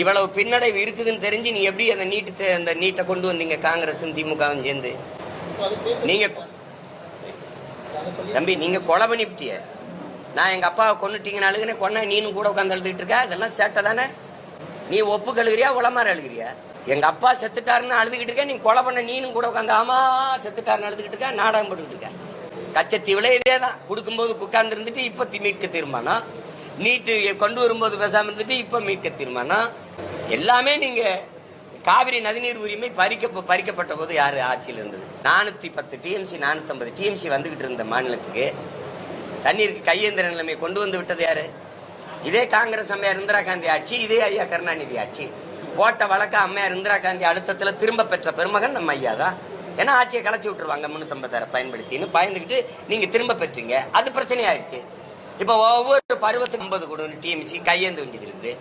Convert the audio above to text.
இவ்வளவு பின்னடைவு இருக்குதுன்னு தெரிஞ்சு நீ எப்படி அந்த நீட்டை கொண்டு வந்தீங்க? காங்கிரஸ் திமுகவும் சேர்ந்து நீங்க தம்பி நீங்க கொலை பண்ணிவிட்டிய. நான் எங்க அப்பாவை கொண்டுட்டீங்கன்னு அழுகுனே, கொன்ன நீனும் கூட உட்காந்து அழுதுட்டு இருக்க. அதெல்லாம் சேட்டை தானே? நீ ஒப்பு கழுகிறியா உளமாற அழுகிறியா? எங்க அப்பா செத்துட்டாருன்னு அழுதுகிட்டு இருக்க, நீ கொலை பண்ண நீனும் கூட உட்காந்து ஆமா செத்துட்டாருன்னு அழுதுகிட்டு இருக்க, நாடகம் போட்டுக்கிட்டு இருக்க. கச்சத்தீவுல இதே தான். கொடுக்கும்போது உட்கார்ந்து இருந்துட்டு இப்ப மீட்க தீர்மானம், நீட்டு கொண்டு வரும்போது பேசாம இருந்துட்டு இப்ப மீட்க தீர்மானம். எல்லாமே நீங்க காவிரி நதிநீர் உரிமை பறிக்கப்பட்ட போது யாரு ஆட்சியில் இருந்தது? 410 டிஎம்சி 450 டிஎம்சி வந்துகிட்டு இருந்த மாநிலத்துக்கு தண்ணீருக்கு கையேந்திர நிலைமை கொண்டு வந்து விட்டது யாரு? இதே காங்கிரஸ் அம்மையார் இந்திரா காந்தி ஆட்சி, இதே ஐயா கருணாநிதி ஆட்சி. போட்ட வழக்க அம்மையார் இந்திரா காந்தி அழுத்தத்துல திரும்ப பெற்ற பெருமகன் நம்ம ஐயா தான். ஏன்னா ஆட்சியை கலைச்சி விட்டுருவாங்க 350 பயன்படுத்தின்னு பயந்துகிட்டு நீங்க திரும்ப பெற்றீங்க. அது பிரச்சனை ஆயிடுச்சு. இப்ப ஒவ்வொரு பருவத்துக்கு 50 கொடுன்னு டிஎம்சி கையேந்து வஞ்சது இருக்குது.